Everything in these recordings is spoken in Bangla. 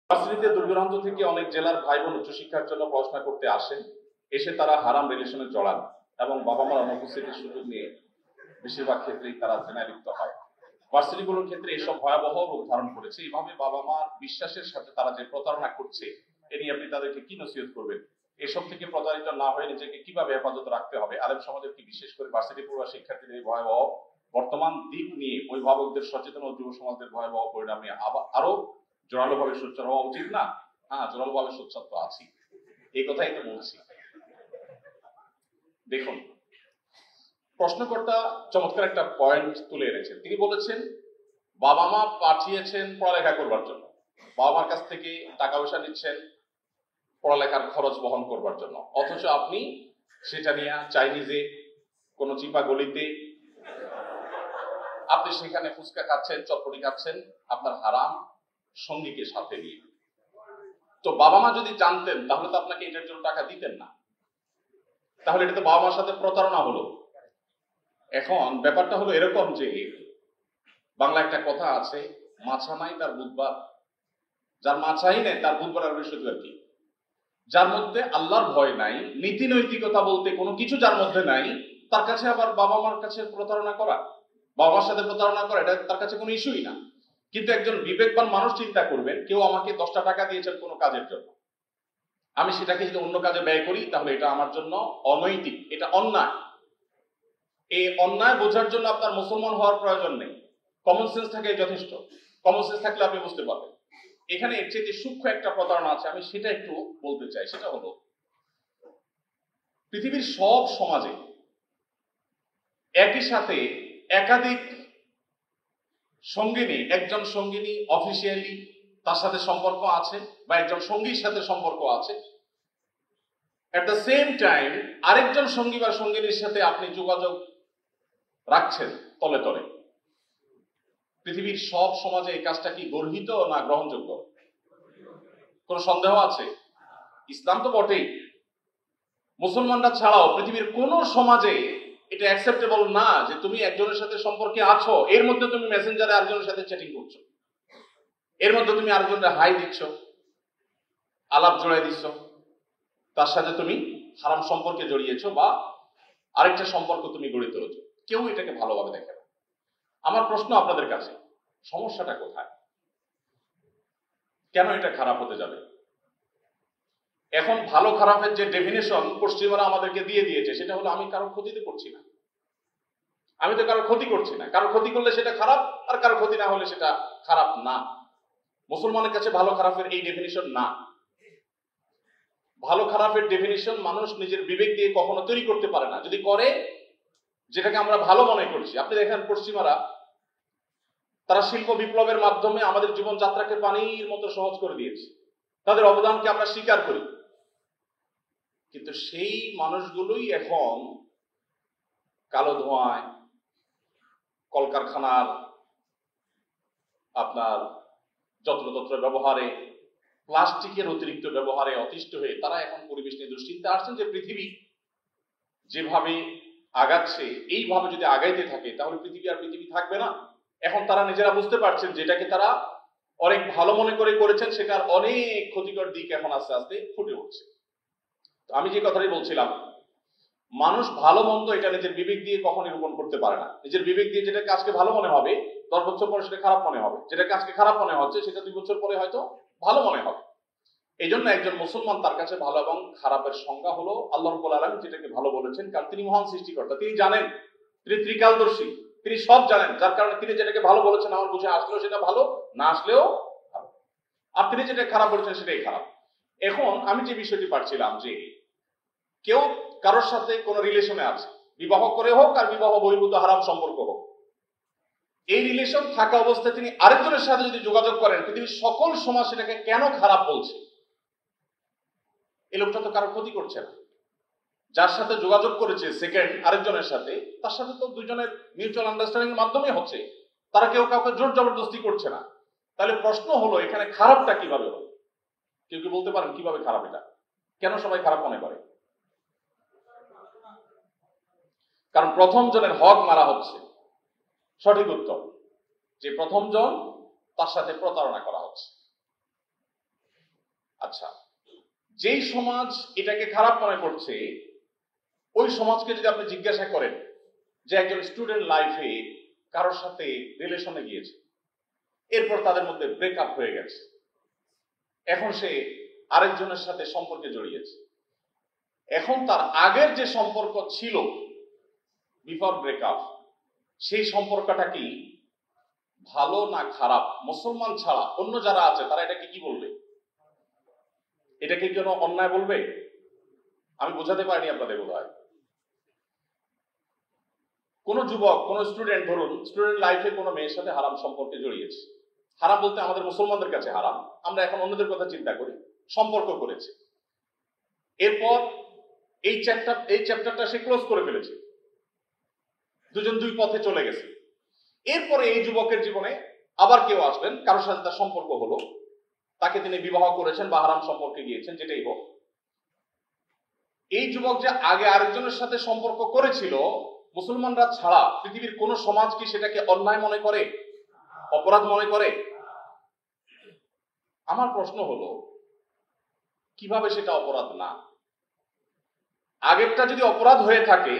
ভার্সিটিতে দূরদূরান্ত থেকে অনেক জেলার ভাই বোন উচ্চশিক্ষার জন্য পড়াশোনা করতে আসেন। এসে তারা হারাম রিলেশনে জড়ান এবং বাবা মার অনুপস্থিতির সুযোগ নিয়ে বেশিরভাগ ক্ষেত্রেই তারা জেনায় লিপ্ত হয়। ভার্সিটিগুলোর ক্ষেত্রে এসব ভয়াবহ রূপ ধারণ করেছে। এইভাবে বাবা মার বিশ্বাসের সাথে তারা যে প্রতারণা করছে, এ নিয়ে আপনি তাদেরকে কি নসিহত করবেন? এসব থেকে প্রতারিত না হয়ে নিজেকে কিভাবে হেফাজত রাখতে হবে? আলেম সমাজের কি বিশেষ করে ভার্সিটি পড়ুয়া শিক্ষার্থীদের এই ভয়াবহ বর্তমান দিক নিয়ে অভিভাবকদের সচেতন ও যুব সমাজের ভয়াবহ পরিণাম নিয়ে আরো জোরালো ভাবে সোচ্চার হওয়া উচিত না? হ্যাঁ, জোরালো ভাবে সোচ্চার তো আছি, এই কথাই তো বলছি। দেখুন, প্রশ্নকর্তা চমৎকার একটা পয়েন্ট তুলে এনেছেন। তিনি বলেছেন বাবা মা পাঠিয়েছেন পড়ালেখা করবার জন্য, বাবা মার কাছ থেকে টাকা পয়সা নিচ্ছেন পড়ালেখার খরচ বহন করবার জন্য, অথচ আপনি সেটা নিয়ে চাইনিজে কোন চিপা গলিতে আপনি সেখানে ফুচকা খাচ্ছেন, চটপটি খাচ্ছেন আপনার হারাম সঙ্গীকে সাথে নিয়ে। তো বাবা মা যদি জানতেন তাহলে তো আপনাকে এটার জন্য টাকা দিতেন না, তাহলে এটা তো বাবা মার সাথে প্রতারণা হলো। এখন ব্যাপারটা হলো এরকম যে বাংলা একটা কথা আছে, মাছা নাই তার বুধবার, যার মাছাই নেই তার বুধবার আর বৃহস্পতিবার কি? যার মধ্যে আল্লাহর ভয় নাই, নীতি নৈতিকতা বলতে কোনো কিছু যার মধ্যে নাই, তার কাছে আবার বাবা মার কাছে প্রতারণা করা, বাবা মার সাথে প্রতারণা করা, এটা তার কাছে কোনো ইস্যুই না। কিন্তু একজন বিবেকবান মানুষ চিন্তা করবেন, কেউ আমাকে 10টা টাকা দিয়েছেন কোনো কাজের জন্য, আমি সেটাকে যদি অন্য কাজে ব্যয় করি তাহলে এটা আমার জন্য অনৈতিক, এটা অন্যায়। এই অন্যায় বোঝার জন্য আপনার মুসলমান হওয়ার প্রয়োজন নেই, কমন সেন্স থাকে যথেষ্ট। কমন সেন্স থাকলে আপনি বুঝতে পারবেন। এখানে এর চেয়ে সূক্ষ্ম একটা প্রতারণা আছে, আমি সেটা একটু বলতে চাই। সেটা হলো পৃথিবীর সব সমাজে একই সাথে একাধিক সঙ্গিনী, একজন সঙ্গিনী অফিসিয়ালি তার সাথে সম্পর্ক আছে বা একজন সঙ্গীর সাথে সম্পর্ক আছে, এট দ্য সেম টাইম আরেকজন সঙ্গী বা সঙ্গিনীর সাথে আপনি যোগাযোগ রাখছেন তলে তলে। পৃথিবীর সব সমাজে এই কাজটা কি গর্হিত না গ্রহণযোগ্য? কোন সন্দেহ আছে? ইসলাম তো বটেই, মুসলমানরা ছাড়াও পৃথিবীর কোন সমাজে এটা অ্যাকসেপ্টেবল না যে তুমি একজনের সাথে সম্পর্কে আছো, এর মধ্যে তুমি মেসেঞ্জারে আরেকজনের সাথে চ্যাটিং করছো, এর মধ্যে তুমি আরেকজনের হাই দিচ্ছ, আলাপ জড়াই দিচ্ছ, তার সাথে তুমি হারাম সম্পর্কে জড়িয়েছো বা আরেকটা সম্পর্ক তুমি গড়ে তুলেছো। কেউ এটাকে ভালোভাবে দেখে না। আমার প্রশ্ন আপনাদের কাছে, সমস্যাটা কোথায়? কেন এটা খারাপ হতে যাবে? এখন ভালো খারাপের যে ডেফিনেশন পশ্চিমারা আমাদেরকে দিয়ে দিয়েছে সেটা হলো আমি কারো ক্ষতিতে করছি না, আমি তো কারো ক্ষতি করছি না, কারো ক্ষতি করলে সেটা খারাপ আর কারো ক্ষতি না হলে সেটা খারাপ না। মুসলমানের কাছে ভালো খারাপের এই ডেফিনিশন না। ভালো খারাপের ডেফিনিশন মানুষ নিজের বিবেক দিয়ে কখনো তৈরি করতে পারে না। যদি করে, যেটাকে আমরা ভালো মনে করছি। আপনি দেখেন পশ্চিমারা তারা শিল্প বিপ্লবের মাধ্যমে আমাদের জীবনযাত্রাকে পানির মতো সহজ করে দিয়েছে, তাদের অবদানকে আমরা স্বীকার করি। কিন্তু সেই মানুষগুলোই এখন কালো ধোঁয়ায়, কলকারখানার আপনার যত্রতত্র ব্যবহারে, প্লাস্টিকের অতিরিক্ত ব্যবহারে অতিষ্ঠ হয়ে তারা এখন পরিবেশ নিয়ে দুশ্চিন্তা আসছেন যে পৃথিবী যেভাবে আগাচ্ছে এইভাবে যদি আগাইতে থাকে তাহলে পৃথিবী আর পৃথিবী থাকবে না। এখন তারা নিজেরা বুঝতে পারছেন যেটাকে তারা অনেক ভালো মনে করে করেছেন সেটার অনেক ক্ষতিকর দিক এখন আস্তে আস্তে ফুটে উঠছে। তো আমি যে কথাটাই বলছিলাম, মানুষ ভালো মন্দ এটা নিজের বিবেক দিয়ে কখনই রোপণ করতে পারে না। নিজের বিবেক দিয়ে যেটাকে আজকে ভালো মনে হবে 10 বছর পরে সেটা খারাপ মনে হবে, যেটাকে আজকে খারাপ মনে হচ্ছে সেটা 2 বছর পরে হয়তো ভালো মনে হবে। এই জন্য একজন মুসলমান তার কাছে ভালো এবং খারাপের সংজ্ঞা হলো আল্লাহ রাব্বুল আলামিন যেটাকে ভালো বলেছেন, কারণ তিনি মহান সৃষ্টিকর্তা, তিনি জানেন, তিনি ত্রিকালদর্শী, তিনি সব জানেন। যার কারণে তিনি যেটাকে ভালো বলেছেন আমার বুঝে আসলেও সেটা ভালো, না আসলেও ভালো। আর তিনি যেটা খারাপ বলেছেন সেটাই খারাপ। এখন আমি যে বিষয়টি পাচ্ছিলাম যে কেউ কারোর সাথে কোন রিলেশনে আছে, বিবাহ করে হোক আর বিবাহ বহির্ভূত হারাম সম্পর্ক হোক, এই রিলেশন থাকা অবস্থায় তিনি আরেকজনের সাথে যদি যোগাযোগ করেন, পৃথিবীর সকল সমাজ সেটাকে কেন খারাপ বলছে? এই লোকটা তো কারো ক্ষতি করছে না। যার সাথে যোগাযোগ করেছে সেকেন্ড আরেকজনের সাথে, তার সাথে তো দুজনের মিউচুয়াল আন্ডারস্ট্যান্ডিং এর মাধ্যমে হচ্ছে, তারা কেউ কাউকে জোর জবরদস্তি করছে না। তাহলে প্রশ্ন হলো এখানে খারাপটা কিভাবে হলো? কেউ কি বলতে পারেন কিভাবে খারাপ? এটা কেন সবাই খারাপ মনে করে? কারণ প্রথম জনের হক মারা হচ্ছে। সঠিক উত্তর যে প্রথম জন, তার সাথে প্রতারণা করা হচ্ছে। আচ্ছা, যেই সমাজ এটাকে খারাপ মনে করছে, ওই সমাজকে যদি আপনি জিজ্ঞাসা করেন যে একজন স্টুডেন্ট লাইফে কারোর সাথে রিলেশনে গিয়েছে, এরপর তাদের মধ্যে ব্রেকআপ হয়ে গেছে, এখন সে আরেকজনের সাথে সম্পর্কে জড়িয়েছে, এখন তার আগের যে সম্পর্ক ছিল বিফোর ব্রেকআপ, সেই সম্পর্কটা কি ভালো না খারাপ? মুসলমান ছাড়া অন্য যারা আছে তারা এটাকে কি বলবে? এটাকে কেন অন্যায় বলবে? আমি বোঝাতে পারিনি আপনাদের বোধহয়। কোন যুবক, কোন স্টুডেন্ট, ধরুন স্টুডেন্ট লাইফে কোনো মেয়ের সাথে হারাম সম্পর্কে জড়িয়েছে। হারাম বলতে আমাদের মুসলমানদের কাছে হারাম, আমরা এখন অন্যদের কথা চিন্তা করি। সম্পর্ক করেছে, এরপর এই চ্যাপ্টারটা সে ক্লোজ করে ফেলেছে, দুজন দুই পথে চলে গেছে। এরপরে এই যুবকের জীবনে আবার কেউ আসবেন, কারোর সাথে তার সম্পর্ক হলো, তাকে তিনি বিবাহ করেছেন বা হারাম সম্পর্কে গিয়েছেন, যেটাই হোক। এই যুবক যে আগে আরেকজনের সাথে সম্পর্ক করেছিল, মুসলমানরা ছাড়া পৃথিবীর কোন সমাজ কি সেটাকে অন্যায় মনে করে, অপরাধ মনে করে? আমার প্রশ্ন হলো, কিভাবে সেটা অপরাধ না? আগেরটা যদি অপরাধ হয়ে থাকে,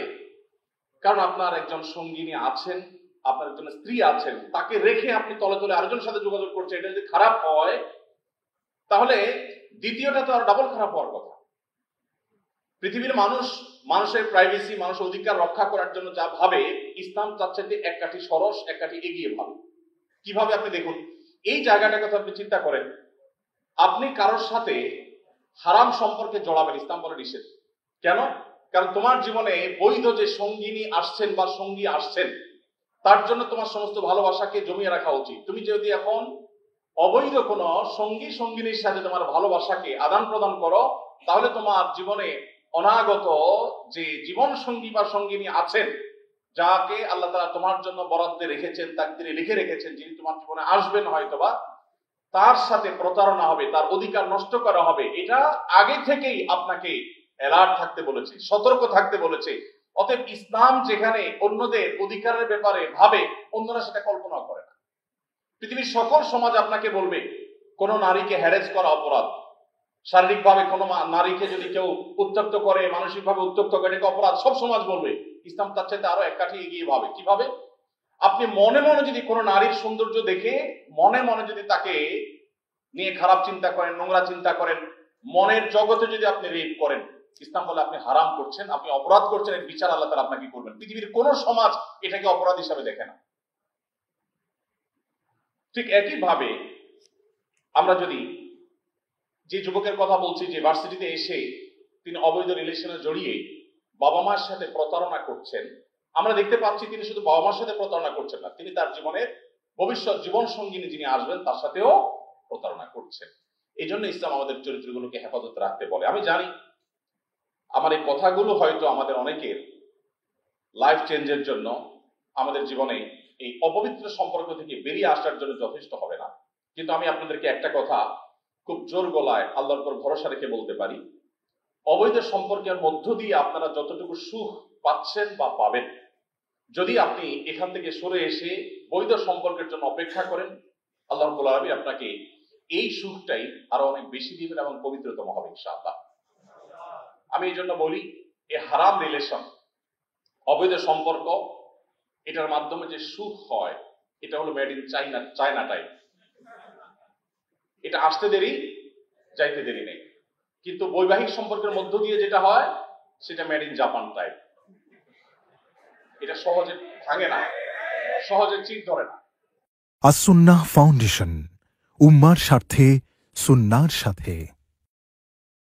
কারণ আপনার একজন সঙ্গিনী আছেন, আপনার একজন স্ত্রী আছেন, তাকে রেখে আপনি তলে তলে আরেকজনের সাথে যোগাযোগ করছেন, এটা যদি খারাপ হয়, তাহলে দ্বিতীয়টা তো আর ডাবল খারাপ হওয়ার কথা। পৃথিবীর মানুষ মানুষের প্রাইভেসি, মানুষের অধিকার রক্ষা করার জন্য যা ভাবে, ইসলাম তার চাইতে এক কাঠি সরস, এক কাঠি এগিয়ে ভাবে। কিভাবে? আপনি দেখুন, এই জায়গাটার কথা আপনি চিন্তা করেন। আপনি কারোর সাথে হারাম সম্পর্কে জড়াবেন, ইসলাম বলে নিষেধ। কেন? কারণ তোমার জীবনে বৈধ যে সঙ্গিনী আসছেন বা সঙ্গী আসছেন, তার জন্য তোমার সমস্ত ভালোবাসাকে জমিয়ে রাখা উচিত। তুমি যদি এখন অবৈধ কোন সঙ্গী সঙ্গিনীর সাথে তোমার ভালোবাসাকে আদান প্রদান করো, তাহলে তোমার জীবনে অনাগত যে জীবন সঙ্গী বা সঙ্গিনী আছেন, যাকে আল্লাহ তাআলা তোমার জন্য বরাদ্দে রেখেছেন, তাকদীরে লিখে রেখেছেন, যিনি তোমার জীবনে আসবেন হয়তোবা, তার সাথে প্রতারণা হবে, তার অধিকার নষ্ট করা হবে। এটা আগে থেকেই আপনাকে অ্যালার্ট থাকতে বলেছে, সতর্ক থাকতে বলেছে। অতএব ইসলাম যেখানে অন্যদের অধিকারের ব্যাপারে ভাবে, অন্যরা সেটা কল্পনা করে না। পৃথিবীর সকল সমাজ আপনাকে বলবে কোন নারীকে হ্যারেস করা অপরাধ, শারীরিকভাবে কোন নারীকে যদি কেউ উত্ত্যক্ত করে, মানসিকভাবে উত্ত্যক্ত করে, এটাকে অপরাধ। সব সমাজ বলবে। ইসলাম তার চাইতে আরো এক কাঠি এগিয়ে ভাবে। কিভাবে? আপনি মনে মনে যদি কোনো নারীর সৌন্দর্য দেখে মনে মনে যদি তাকে নিয়ে খারাপ চিন্তা করেন, নোংরা চিন্তা করেন, মনের জগতে যদি আপনি রেপ করেন, ইসলাম বলে আপনি হারাম করছেন, আপনি অপরাধ করছেন, এর বিচার আল্লাহ তাআলা আপনাকে করবেন। পৃথিবীর কোন সমাজ এটাকে অপরাধ হিসাবে দেখে না। ঠিক একই ভাবে আমরা যদি যে যুবকের কথা বলছি, যে ভার্সিটিতে এসে তিনি অবৈধ রিলেশনে জড়িয়ে বাবা মার সাথে প্রতারণা করছেন, আমরা দেখতে পাচ্ছি তিনি শুধু বাবা মার সাথে প্রতারণা করছেন না, তিনি তার জীবনের ভবিষ্যৎ জীবন সঙ্গিনী যিনি আসবেন তার সাথেও প্রতারণা করছেন। এই জন্য ইসলাম আমাদের চরিত্রগুলোকে হেফাজত রাখতে বলে। আমি জানি আমার এই কথাগুলো হয়তো আমাদের অনেকের লাইফ চেঞ্জের জন্য, আমাদের জীবনে এই অপবিত্র সম্পর্ক থেকে বেরিয়ে আসার জন্য যথেষ্ট হবে না, কিন্তু আমি আপনাদেরকে একটা কথা খুব জোর গলায় আল্লাহর উপর ভরসা রেখে বলতে পারি, অবৈধ সম্পর্কের মধ্য দিয়ে আপনারা যতটুকু সুখ পাচ্ছেন বা পাবেন, যদি আপনি এখান থেকে সরে এসে বৈধ সম্পর্কের জন্য অপেক্ষা করেন, আল্লাহ রাব্বুল আলামিন আপনাকে এই সুখটাই আরো অনেক বেশি দিবেন এবং পবিত্রতম হবে ইনশাআল্লাহ। আমি এই জন্য বলি, এই হারাম রিলেশন, অবৈধ সম্পর্ক, এটার মাধ্যমে যে সুখ হয়, এটা হলো মেড ইন চায়না টাইপ। এটা আসতে দেরি, যাইতে দেরি নেই। কিন্তু বৈবাহিক সম্পর্কের মধ্য দিয়ে যেটা হয়, সেটা মেড ইন জাপান টাইপ। এটা সহজে ভাঙে না, সহজে চির ধরে না। আস-সুন্নাহ ফাউন্ডেশন, উম্মার স্বার্থে সুন্নাহর সাথে।